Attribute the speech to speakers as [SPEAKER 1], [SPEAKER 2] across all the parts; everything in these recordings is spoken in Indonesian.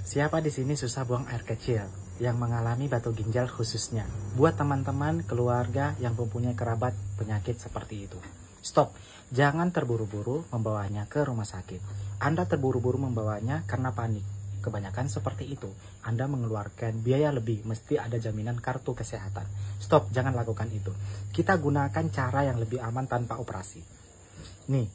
[SPEAKER 1] Siapa di sini susah buang air kecil yang mengalami batu ginjal khususnya? Buat teman-teman keluarga yang mempunyai kerabat penyakit seperti itu. Stop, jangan terburu-buru membawanya ke rumah sakit. Anda terburu-buru membawanya karena panik. Kebanyakan seperti itu. Anda mengeluarkan biaya lebih, mesti ada jaminan kartu kesehatan. Stop, jangan lakukan itu. Kita gunakan cara yang lebih aman tanpa operasi. Nih,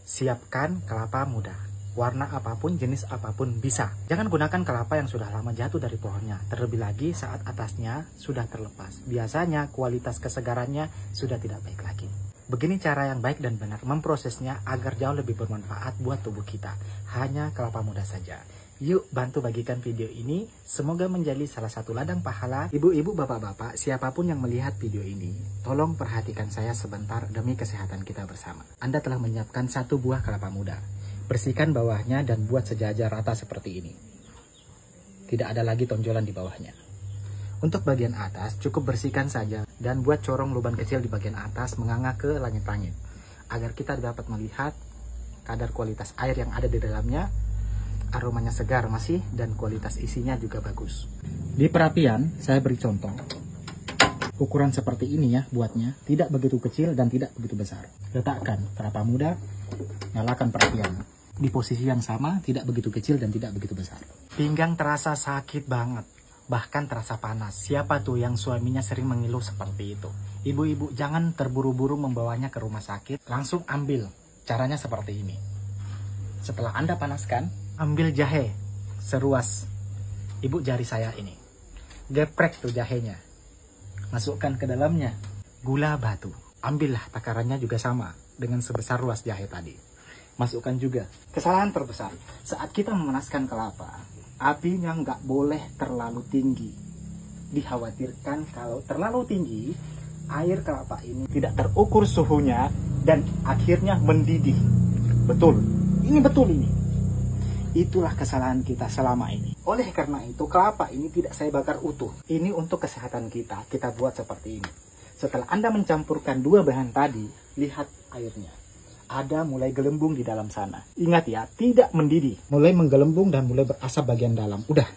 [SPEAKER 1] siapkan kelapa muda. Warna apapun, jenis apapun bisa. Jangan gunakan kelapa yang sudah lama jatuh dari pohonnya. Terlebih lagi saat atasnya sudah terlepas. Biasanya kualitas kesegarannya sudah tidak baik lagi. Begini cara yang baik dan benar memprosesnya agar jauh lebih bermanfaat buat tubuh kita. Hanya kelapa muda saja. Yuk bantu bagikan video ini. Semoga menjadi salah satu ladang pahala. Ibu-ibu, bapak-bapak, siapapun yang melihat video ini, tolong perhatikan saya sebentar demi kesehatan kita bersama. Anda telah menyiapkan satu buah kelapa muda. Bersihkan bawahnya dan buat sejajar rata seperti ini. Tidak ada lagi tonjolan di bawahnya. Untuk bagian atas cukup bersihkan saja dan buat corong lubang kecil di bagian atas menganga ke langit-langit. Agar kita dapat melihat kadar kualitas air yang ada di dalamnya. Aromanya segar masih dan kualitas isinya juga bagus. Di perapian saya beri contoh. Ukuran seperti ini ya buatnya. Tidak begitu kecil dan tidak begitu besar. Letakkan kelapa muda. Nyalakan perapian. Di posisi yang sama, tidak begitu kecil dan tidak begitu besar. Pinggang terasa sakit banget, bahkan terasa panas. Siapa tuh yang suaminya sering mengeluh seperti itu? Ibu-ibu, jangan terburu-buru membawanya ke rumah sakit. Langsung ambil. Caranya seperti ini. Setelah Anda panaskan, ambil jahe seruas ibu jari saya ini. Geprek tuh jahenya. Masukkan ke dalamnya gula batu. Ambillah takarannya juga sama dengan sebesar ruas jahe tadi. Masukkan juga. Kesalahan terbesar saat kita memanaskan kelapa, apinya nggak boleh terlalu tinggi. Dikhawatirkan kalau terlalu tinggi, air kelapa ini tidak terukur suhunya dan akhirnya mendidih. Betul, ini betul ini. Itulah kesalahan kita selama ini. Oleh karena itu kelapa ini tidak saya bakar utuh. Ini untuk kesehatan kita buat seperti ini. Setelah Anda mencampurkan dua bahan tadi, lihat airnya. Ada mulai gelembung di dalam sana. Ingat ya, tidak mendidih. Mulai menggelembung dan mulai berasap bagian dalam. Udah,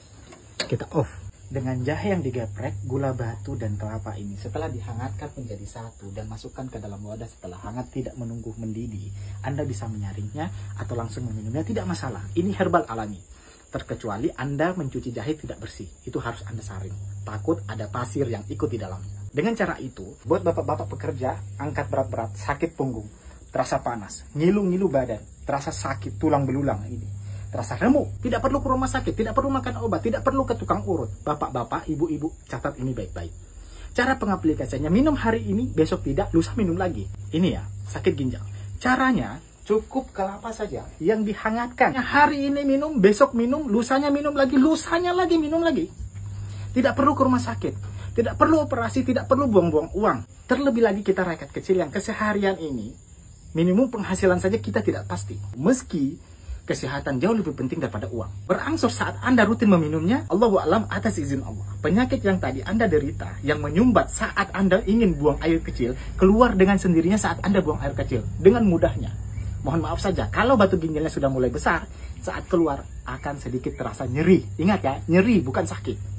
[SPEAKER 1] kita off. Dengan jahe yang digeprek, gula batu dan kelapa ini setelah dihangatkan menjadi satu dan masukkan ke dalam wadah setelah hangat tidak menunggu mendidih. Anda bisa menyaringnya atau langsung meminumnya, tidak masalah. Ini herbal alami. Terkecuali Anda mencuci jahe tidak bersih. Itu harus Anda saring. Takut ada pasir yang ikut di dalamnya. Dengan cara itu, buat bapak-bapak pekerja, angkat berat-berat, sakit punggung, terasa panas, ngilu-ngilu badan, terasa sakit tulang belulang ini, terasa remuk, tidak perlu ke rumah sakit, tidak perlu makan obat, tidak perlu ke tukang urut. Bapak-bapak, ibu-ibu, catat ini baik-baik. Cara pengaplikasiannya, minum hari ini, besok tidak, lusa minum lagi. Ini ya, sakit ginjal. Caranya, cukup kelapa saja yang dihangatkan. Hari ini minum, besok minum, lusanya minum lagi, lusanya lagi minum lagi. Tidak perlu ke rumah sakit. Tidak perlu operasi, tidak perlu buang-buang uang. Terlebih lagi kita rakyat kecil yang keseharian ini, minimum penghasilan saja kita tidak pasti. Meski kesehatan jauh lebih penting daripada uang. Berangsur saat Anda rutin meminumnya, Allahu a'lam atas izin Allah. Penyakit yang tadi Anda derita, yang menyumbat saat Anda ingin buang air kecil, keluar dengan sendirinya saat Anda buang air kecil. Dengan mudahnya. Mohon maaf saja, kalau batu ginjalnya sudah mulai besar, saat keluar akan sedikit terasa nyeri. Ingat ya, nyeri bukan sakit.